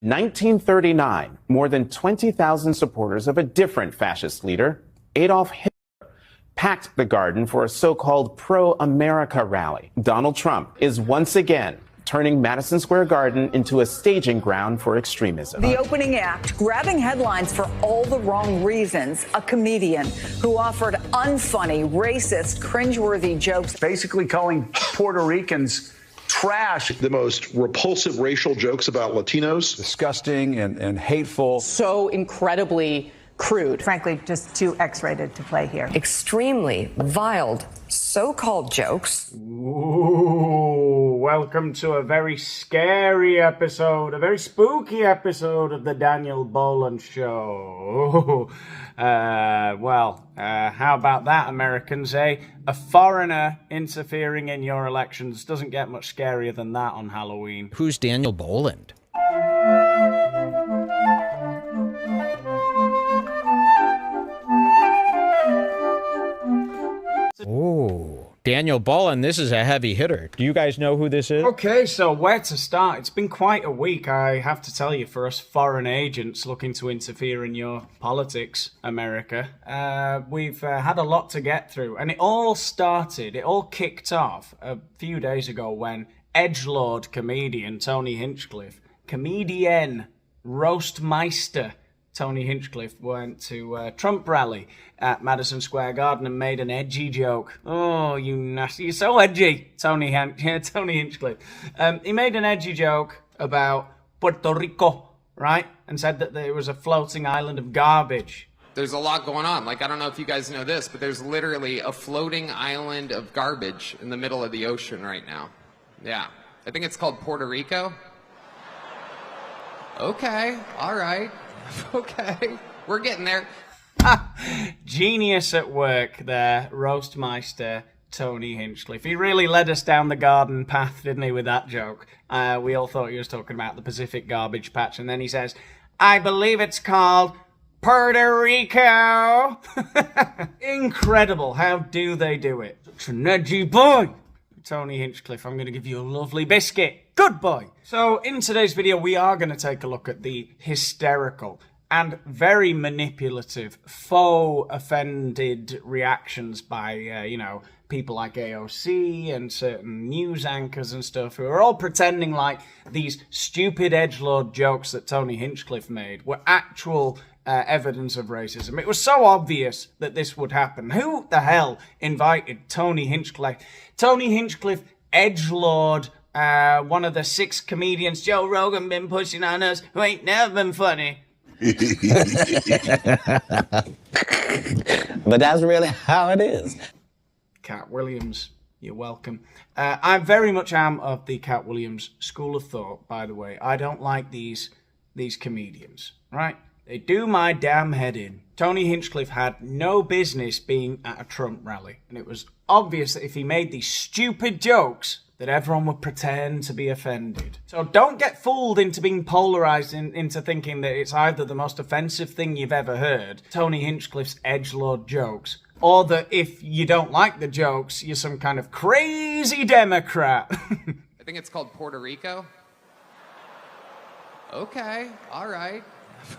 1939, more than 20,000 supporters of a different fascist leader, Adolf Hitler, packed the Garden for a so-called pro-America rally. Donald Trump is once again turning Madison Square Garden into a staging ground for extremism. The opening act, grabbing headlines for all the wrong reasons, a comedian who offered unfunny, racist, cringeworthy jokes. Basically calling Puerto Ricans trash. The most repulsive racial jokes about Latinos. Disgusting and hateful. So incredibly crude. Frankly, just too X-rated to play here. Extremely vile so-called jokes. Ooh, welcome to a very scary episode, a very spooky episode of the Daniel Boland Show. How about that, Americans, eh? A foreigner interfering in your elections doesn't get much scarier than that on Halloween. Who's Daniel Boland? Oh, Daniel Boland, this is a heavy hitter. Do you guys know who this is? Okay, so where to start? It's been quite a week, I have to tell you, for us foreign agents looking to interfere in your politics, America. We've had a lot to get through, and it all kicked off a few days ago when edgelord comedian Tony Hinchcliffe, comedian Roastmeister Tony Hinchcliffe went to a Trump rally at Madison Square Garden and made an edgy joke. Oh, you nasty. You're so edgy, Tony Hinchcliffe. He made an edgy joke about Puerto Rico, right? And said that there was a floating island of garbage. There's a lot going on. Like, I don't know if you guys know this, but there's literally a floating island of garbage in the middle of the ocean right now. Yeah. I think it's called Puerto Rico. Okay. All right. Okay, we're getting there. Genius at work there, Roastmeister Tony Hinchcliffe. He really led us down the garden path, didn't he, with that joke? We all thought he was talking about the Pacific garbage patch, and then he says, I believe it's called Puerto Rico. Incredible. How do they do it? Such an edgy boy. Tony Hinchcliffe, I'm going to give you a lovely biscuit. Good boy. So in today's video, we are going to take a look at the hysterical and very manipulative, faux offended reactions by, people like AOC and certain news anchors and stuff who are all pretending like these stupid edgelord jokes that Tony Hinchcliffe made were actual evidence of racism. It was so obvious that this would happen. Who the hell invited Tony Hinchcliffe? Tony Hinchcliffe, edgelord, one of the 6 comedians Joe Rogan been pushing on us, who ain't never been funny. But that's really how it is. Cat Williams, you're welcome. I very much am of the Cat Williams school of thought, by the way. I don't like these comedians, right? They do my damn head in. Tony Hinchcliffe had no business being at a Trump rally, and it was obvious that if he made these stupid jokes, that everyone would pretend to be offended. So don't get fooled into being polarized into thinking that it's either the most offensive thing you've ever heard, Tony Hinchcliffe's edgelord jokes, or that if you don't like the jokes, you're some kind of crazy Democrat. I think it's called Puerto Rico. Okay, all right.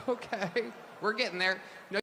Okay, we're getting there. No.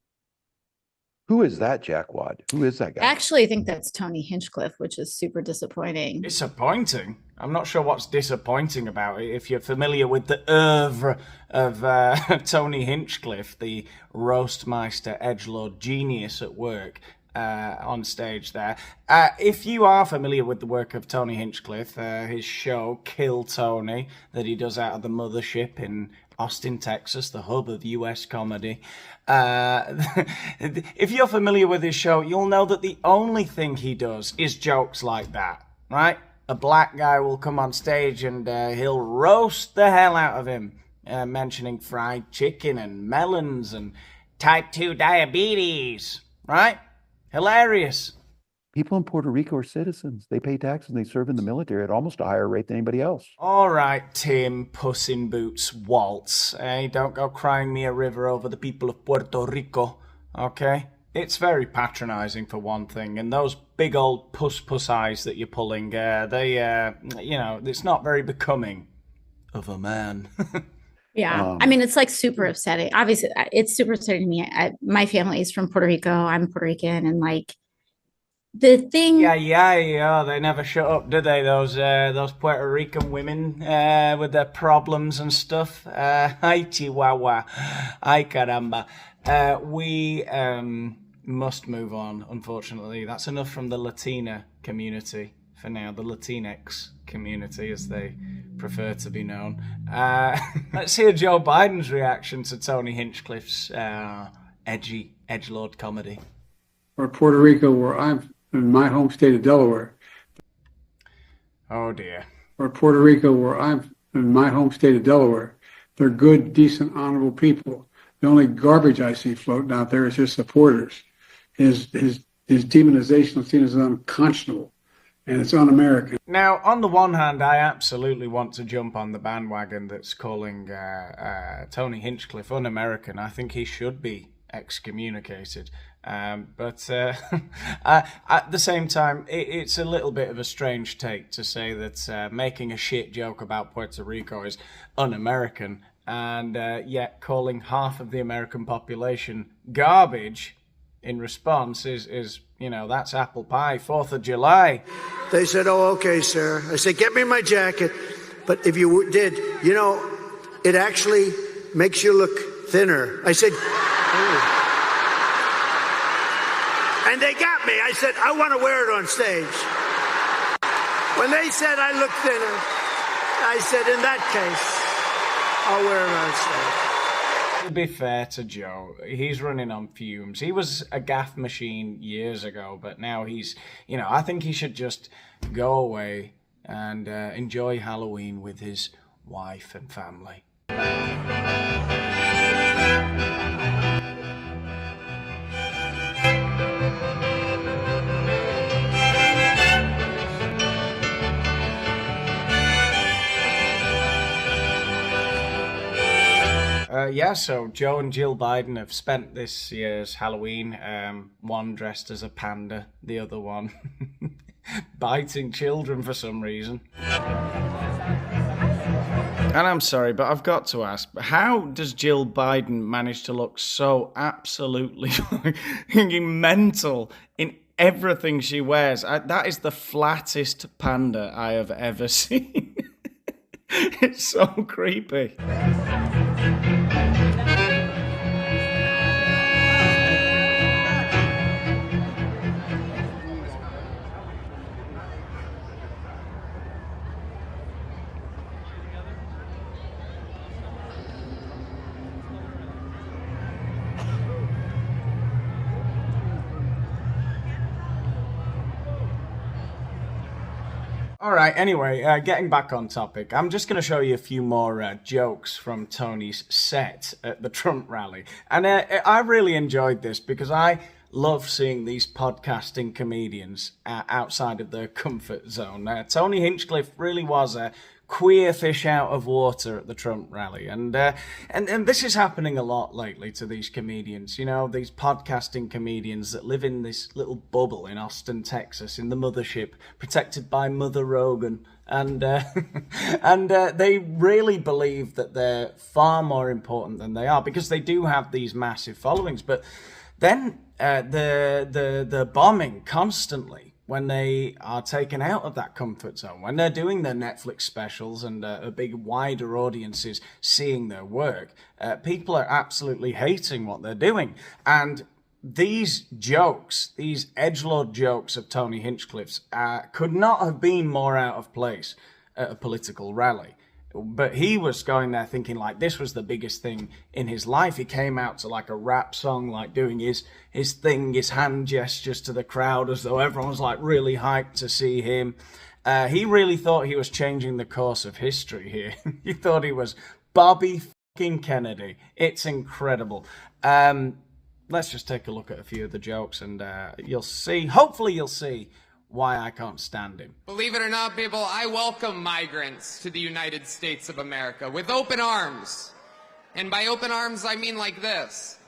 Who is that jackwad? Who is that guy? Actually, I think that's Tony Hinchcliffe, which is super disappointing. Disappointing? I'm not sure what's disappointing about it. If you're familiar with the oeuvre of Tony Hinchcliffe, the roastmeister, edgelord genius at work on stage there. If you are familiar with the work of Tony Hinchcliffe, his show, Kill Tony, that he does out of the mothership in Austin, Texas, the hub of US comedy. If you're familiar with his show, you'll know that the only thing he does is jokes like that, right? A black guy will come on stage and he'll roast the hell out of him, mentioning fried chicken and melons and type 2 diabetes, right? Hilarious. People in Puerto Rico are citizens. They pay taxes and they serve in the military at almost a higher rate than anybody else. All right, Tim, Puss in Boots, Waltz. Hey, don't go crying me a river over the people of Puerto Rico, okay? It's very patronizing for one thing, and those big old puss eyes that you're pulling, it's not very becoming of a man. Yeah. I mean, it's like super upsetting. Obviously, it's super upsetting to me. My family is from Puerto Rico. I'm Puerto Rican. And like the thing. Yeah. They never shut up, do they? Those Puerto Rican women with their problems and stuff. Ay, Chihuahua. Ay, caramba. We must move on, unfortunately. That's enough from the Latina community for now. The Latinx community, as they prefer to be known. Let's hear Joe Biden's reaction to Tony Hinchcliffe's edgy edgelord comedy. Or Puerto Rico, where I'm in my home state of Delaware. Oh dear. Or Puerto Rico, where I'm in my home state of Delaware. They're good, decent, honorable people. The only garbage I see floating out there is his supporters. His demonization of seen as unconscionable, and it's un-American. Now, on the one hand, I absolutely want to jump on the bandwagon that's calling Tony Hinchcliffe un-American. I think he should be excommunicated. But at the same time, it's a little bit of a strange take to say that making a shit joke about Puerto Rico is un-American, and yet calling half of the American population garbage in response is, you know, that's apple pie, 4th of July. They said, "Oh, okay, sir." I said, "Get me my jacket." But if you did, you know, it actually makes you look thinner. I said, "Oh." And they got me. I said, "I want to wear it on stage." When they said I look thinner, I said, "In that case, I'll wear it on stage." To be fair to Joe, he's running on fumes. He was a gaff machine years ago, but now he's, you know, I think he should just go away and enjoy Halloween with his wife and family. So Joe and Jill Biden have spent this year's Halloween, one dressed as a panda, the other one biting children for some reason. And I'm sorry, but I've got to ask, how does Jill Biden manage to look so absolutely mental in everything she wears? That is the flattest panda I have ever seen. It's so creepy. All right, anyway, getting back on topic, I'm just going to show you a few more jokes from Tony's set at the Trump rally. And I really enjoyed this because I love seeing these podcasting comedians outside of their comfort zone. Tony Hinchcliffe really was a queer fish out of water at the Trump rally. And this is happening a lot lately to these comedians, you know, these podcasting comedians that live in this little bubble in Austin, Texas, in the mothership, protected by Mother Rogan. And they really believe that they're far more important than they are because they do have these massive followings. But then the bombing constantly, when they are taken out of that comfort zone, when they're doing their Netflix specials and a big wider audience is seeing their work, people are absolutely hating what they're doing. And these jokes, these edgelord jokes of Tony Hinchcliffe's could not have been more out of place at a political rally. But he was going there thinking like this was the biggest thing in his life. He came out to like a rap song, like doing his thing, his hand gestures to the crowd as though everyone was like really hyped to see him. He really thought he was changing the course of history here. He thought he was Bobby fucking Kennedy. It's incredible. Let's just take a look at a few of the jokes and you'll see, hopefully you'll see why I can't stand him. Believe it or not, people, I welcome migrants to the United States of America with open arms. And by open arms, I mean like this.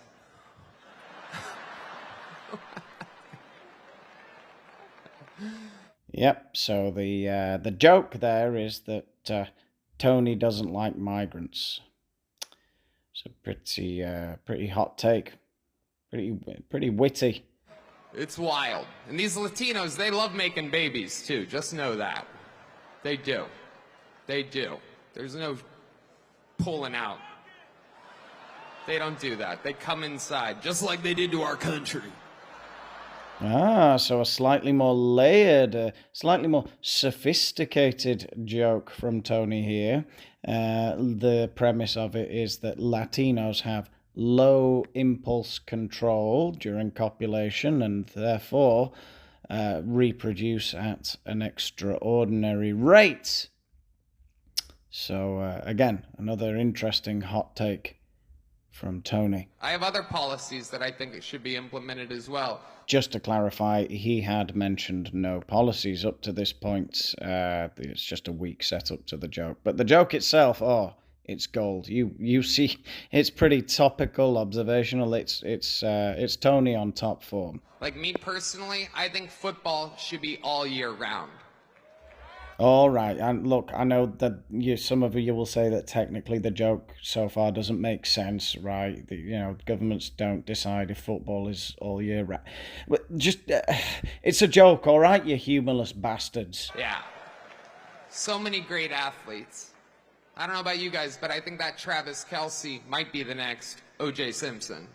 Yep, so the joke there is that Tony doesn't like migrants. It's a pretty hot take. Pretty witty. It's wild. And these Latinos, they love making babies, too. Just know that. They do. They do. There's no pulling out. They don't do that. They come inside, just like they did to our country. Ah, so a slightly more layered, slightly more sophisticated joke from Tony here. The premise of it is that Latinos have low impulse control during copulation and therefore reproduce at an extraordinary rate. So, again, another interesting hot take from Tony. I have other policies that I think should be implemented as well. Just to clarify, he had mentioned no policies up to this point. It's just a weak setup to the joke. But the joke itself, it's gold. You see, it's pretty topical, observational. It's Tony on top form. Like me personally, I think football should be all year round. All right, and look, I know that some of you will say that technically the joke so far doesn't make sense, right? Governments don't decide if football is all year round. But just, it's a joke, all right, you humorless bastards. Yeah. So many great athletes. I don't know about you guys, but I think that Travis Kelce might be the next O.J. Simpson.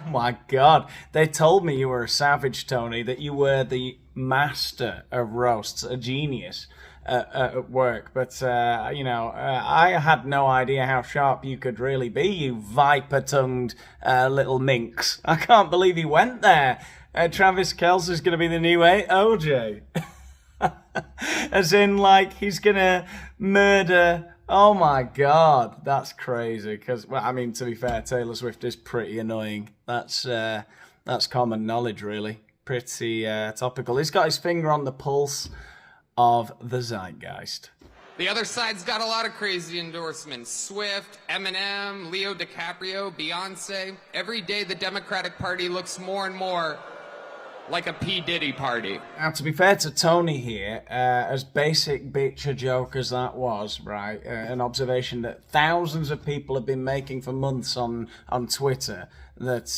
Oh my God. They told me you were a savage, Tony, that you were the master of roasts, a genius at work. But, I had no idea how sharp you could really be, you viper-tongued little minx. I can't believe you went there. Travis Kelce's going to be the new OJ. As in, like, he's going to murder... Oh my God, that's crazy. Because, well, I mean, to be fair, Taylor Swift is pretty annoying. That's common knowledge, really. Pretty topical. He's got his finger on the pulse of the zeitgeist. The other side's got a lot of crazy endorsements. Swift, Eminem, Leo DiCaprio, Beyonce. Every day the Democratic Party looks more and more like a P. Diddy party. Now, to be fair to Tony here, as basic bitch a joke as that was, right, an observation that thousands of people have been making for months on Twitter, that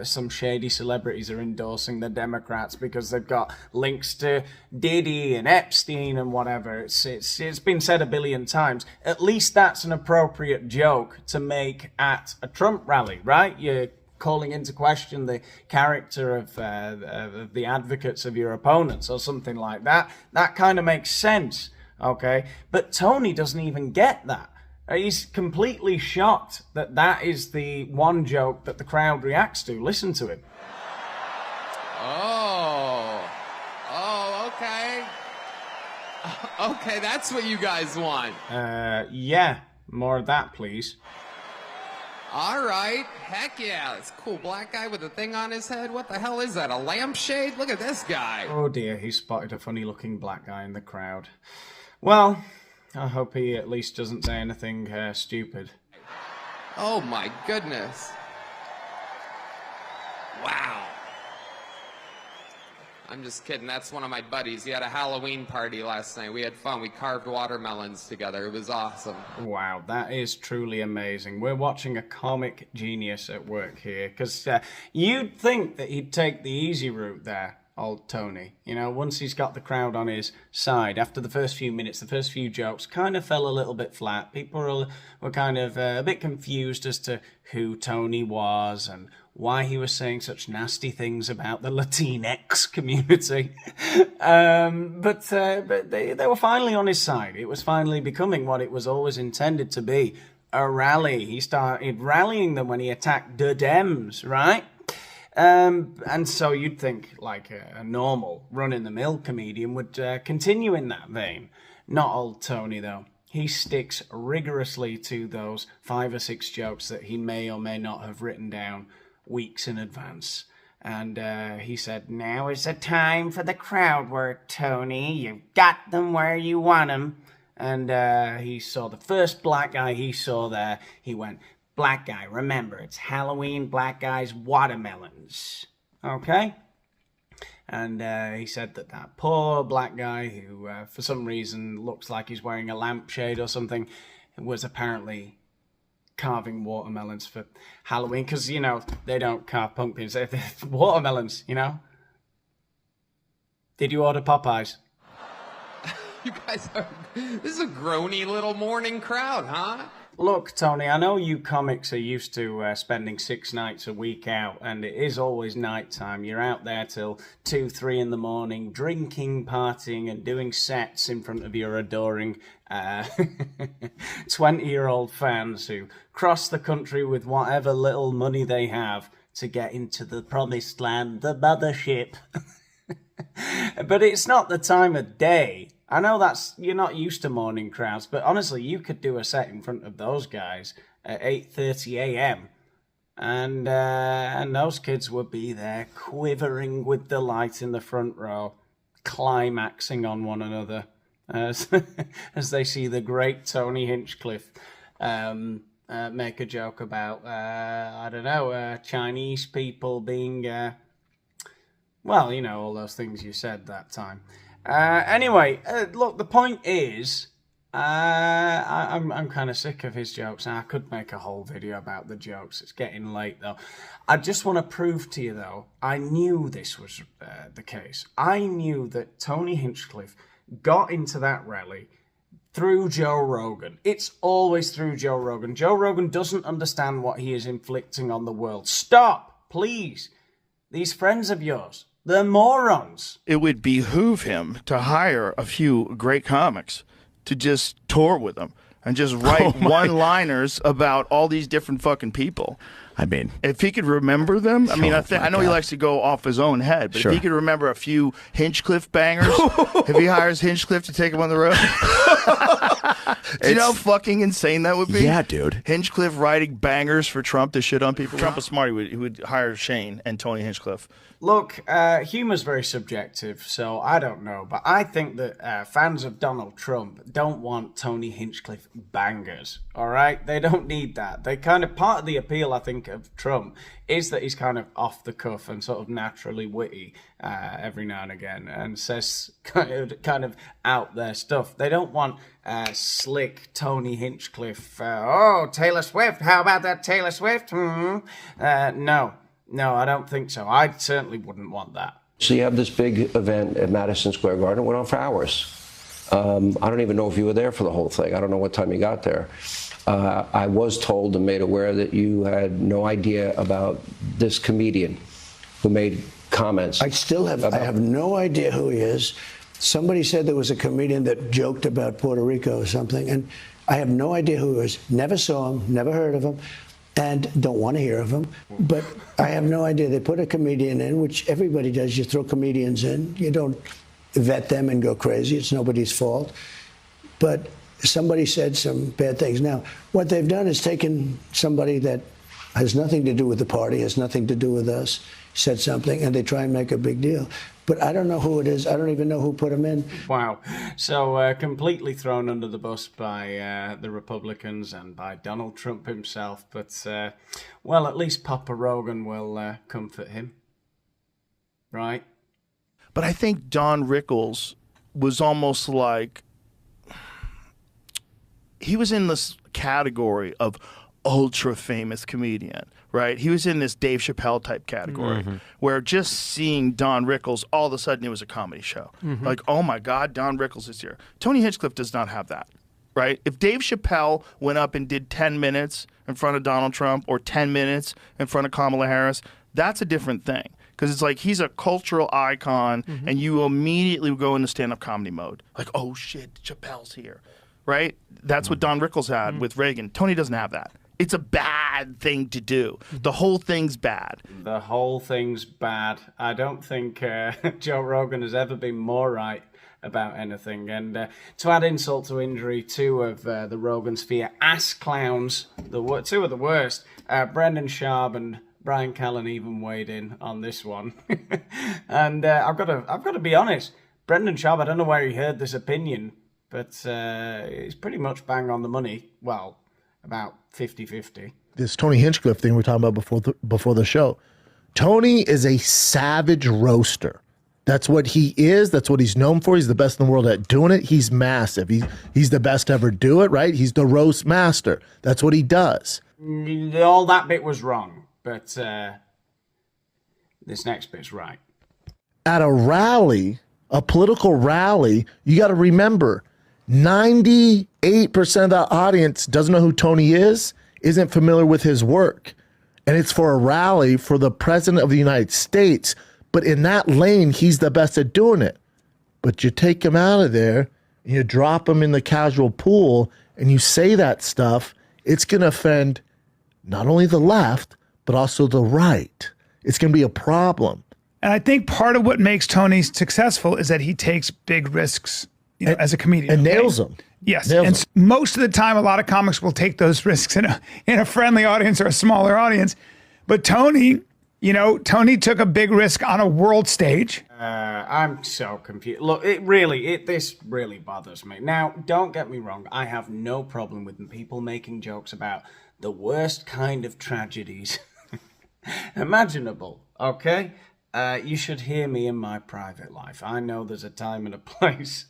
some shady celebrities are endorsing the Democrats because they've got links to Diddy and Epstein and whatever. It's been said a billion times. At least that's an appropriate joke to make at a Trump rally, right? You're calling into question the character of the advocates of your opponents or something like that. That kind of makes sense, okay? But Tony doesn't even get that. He's completely shocked that that is the one joke that the crowd reacts to. Listen to him. Oh, okay. Okay, that's what you guys want. Yeah, more of that, please. All right, heck yeah, it's a cool black guy with a thing on his head. What the hell is that, a lampshade? Look at this guy. Oh dear, he spotted a funny-looking black guy in the crowd. Well, I hope he at least doesn't say anything stupid. Oh my goodness. Wow. I'm just kidding, that's one of my buddies. He had a Halloween party last night. We had fun, we carved watermelons together. It was awesome. Wow, that is truly amazing. We're watching a comic genius at work here, because you'd think that he'd take the easy route there, old Tony. You know, once he's got the crowd on his side, after the first few minutes, the first few jokes kind of fell a little bit flat. People were kind of a bit confused as to who Tony was and why he was saying such nasty things about the Latinx community. But they were finally on his side. It was finally becoming what it was always intended to be, a rally. He started rallying them when he attacked the Dems, right? And so you'd think like a normal run-in-the-mill comedian would continue in that vein. Not old Tony, though. He sticks rigorously to those 5 or 6 jokes that he may or may not have written down weeks in advance. And he said, "Now is the time for the crowd work, Tony. You've got them where you want them." And he saw the first black guy he saw there. He went, "Black guy, remember, it's Halloween, black guys, watermelons." Okay? And he said that poor black guy who, for some reason, looks like he's wearing a lampshade or something, was apparently carving watermelons for Halloween because, you know, they don't carve pumpkins. They're watermelons, you know? Did you order Popeyes? You guys are... This is a groany little morning crowd, huh? Look, Tony, I know you comics are used to spending 6 nights a week out, and it is always nighttime. You're out there till 2, 3 in the morning, drinking, partying, and doing sets in front of your adoring 20-year-old fans who cross the country with whatever little money they have to get into the promised land, the mothership. But it's not the time of day. I know you're not used to morning crowds, but honestly, you could do a set in front of those guys at 8:30 a.m. and those kids would be there quivering with delight in the front row, climaxing on one another as they see the great Tony Hinchcliffe make a joke about Chinese people being well, you know, all those things you said that time. Anyway, look, the point is, I'm kind of sick of his jokes. I could make a whole video about the jokes. It's getting late, though. I just want to prove to you, though, I knew this was the case. I knew that Tony Hinchcliffe got into that rally through Joe Rogan. It's always through Joe Rogan. Joe Rogan doesn't understand what he is inflicting on the world. Stop, please. These friends of yours, they're morons. It would behoove him to hire a few great comics to just tour with him and just write one-liners about all these different fucking people. I mean, if he could remember them, I mean, I know he likes to go off his own head, but if he could remember a few Hinchcliffe bangers, if he hires Hinchcliffe to take him on the road, do you know how fucking insane that would be? Yeah, dude. Hinchcliffe writing bangers for Trump to shit on people. Trump is smart. He would hire Shane and Tony Hinchcliffe. Look, humor's very subjective, so I don't know. But I think that fans of Donald Trump don't want Tony Hinchcliffe bangers, all right? They don't need that. They kind of, part of the appeal, I think, of Trump is that he's kind of off the cuff and sort of naturally witty every now and again and says kind of out there stuff. They don't want slick Tony Hinchcliffe, oh, Taylor Swift, how about that Taylor Swift? No, I don't think so. I certainly wouldn't want that. So you have this big event at Madison Square Garden. It went on for hours. I don't even know if you were there for the whole thing. I don't know what time you got there. I was told and made aware that you had no idea about this comedian who made comments. I have no idea who he is. Somebody said there was a comedian that joked about Puerto Rico or something, and I have no idea who he is. Never saw him, never heard of him. And don't want to hear of him, but I have no idea. They put a comedian in, which everybody does. You throw comedians in. You don't vet them and go crazy. It's nobody's fault. But somebody said some bad things. Now, what they've done is taken somebody that has nothing to do with the party, has nothing to do with us, said something, and they try and make a big deal. But I don't know who it is. I don't even know who put him in. Wow. So completely thrown under the bus by the Republicans and by Donald Trump himself. But, well, at least Papa Rogan will comfort him. Right? But I think Don Rickles was almost like... he was in this category of ultra-famous comedian. Right, he was in this Dave Chappelle type category, where just seeing Don Rickles, all of a sudden it was a comedy show. Like, oh my God, Don Rickles is here. Tony Hinchcliffe does not have that, right? If Dave Chappelle went up and did 10 minutes in front of Donald Trump or 10 minutes in front of Kamala Harris, that's a different thing. Because it's like he's a cultural icon, and you immediately go into stand-up comedy mode. Like, oh shit, Chappelle's here, right? That's what Don Rickles had with Reagan. Tony doesn't have that. It's a bad thing to do. The whole thing's bad. The whole thing's bad. I don't think Joe Rogan has ever been more right about anything. And to add insult to injury, two of the Rogan sphere ass clowns, two of the worst, Brendan Schaub and Brian Callen even weighed in on this one. And I've got to be honest, Brendan Schaub, I don't know where he heard this opinion, but it's pretty much bang on the money. Well, about 50-50. This Tony Hinchcliffe thing we were talking about before the show. Tony is a savage roaster. That's what he is. That's what he's known for. He's the best in the world at doing it. He's massive. He's the best to ever do it, right? He's the roast master. That's what he does. All that bit was wrong, but this next bit's right. At a rally, a political rally, you got to remember, 98% of the audience doesn't know who Tony is, isn't familiar with his work. And it's for a rally for the president of the United States. But in that lane, he's the best at doing it. But you take him out of there, and you drop him in the casual pool, and you say that stuff, it's going to offend not only the left, but also the right. It's going to be a problem. And I think part of what makes Tony successful is that he takes big risks, as a comedian. And nails them. Yes. Nails and them. Most of the time, a lot of comics will take those risks in a friendly audience or a smaller audience. But Tony... Tony took a big risk on a world stage. I'm so confused. Look, this really bothers me. Now, don't get me wrong. I have no problem with people making jokes about the worst kind of tragedies imaginable, okay? You should hear me in my private life. I know there's a time and a place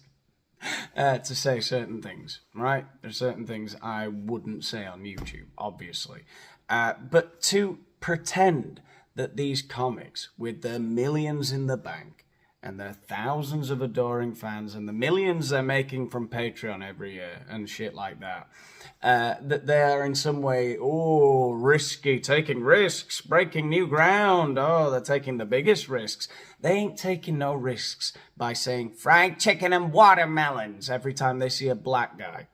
to say certain things, right? There's certain things I wouldn't say on YouTube, obviously. But to pretend that these comics, with their millions in the bank and their thousands of adoring fans and the millions they're making from Patreon every year and shit like that, that they're in some way, risky, taking risks, breaking new ground, they're taking the biggest risks. They ain't taking no risks by saying fried chicken and watermelons every time they see a black guy.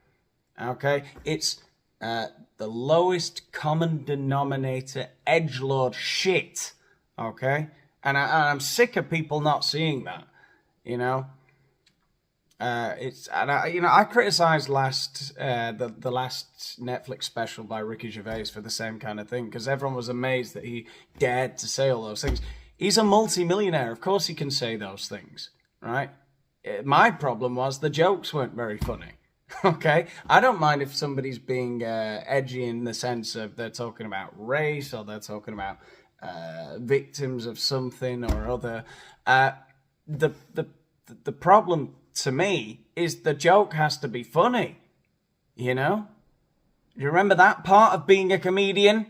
Okay? It's the lowest common denominator edgelord shit, okay? And I'm sick of people not seeing that, I criticized the last Netflix special by Ricky Gervais for the same kind of thing, because everyone was amazed that he dared to say all those things. He's a multi-millionaire. Of course he can say those things, right? My problem was the jokes weren't very funny. Okay, I don't mind if somebody's being edgy in the sense of they're talking about race or they're talking about victims of something or other. The problem to me is the joke has to be funny. You remember that part of being a comedian?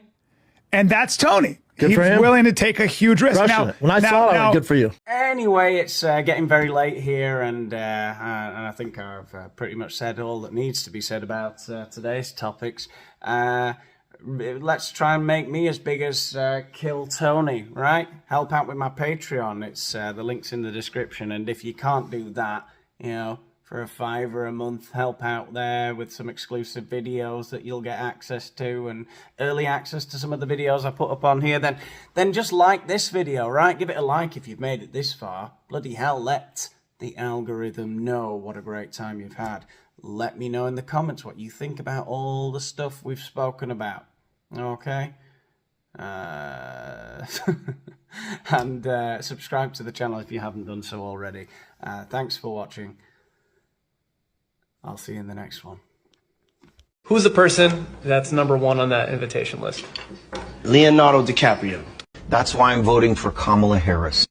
And that's Tony. Good for him. He's willing to take a huge risk. Now, when I saw that, good for you. Anyway, it's getting very late here, and I think I've pretty much said all that needs to be said about today's topics. Let's try and make me as big as Kill Tony, right? Help out with my Patreon. It's the link's in the description, and if you can't do that, for $5 a month, help out there with some exclusive videos that you'll get access to and early access to some of the videos I put up on here, then just like this video, right? Give it a like if you've made it this far. Bloody hell, let the algorithm know what a great time you've had. Let me know in the comments what you think about all the stuff we've spoken about, okay? And subscribe to the channel if you haven't done so already. Thanks for watching. I'll see you in the next one. Who's the person that's #1 on that invitation list? Leonardo DiCaprio. That's why I'm voting for Kamala Harris.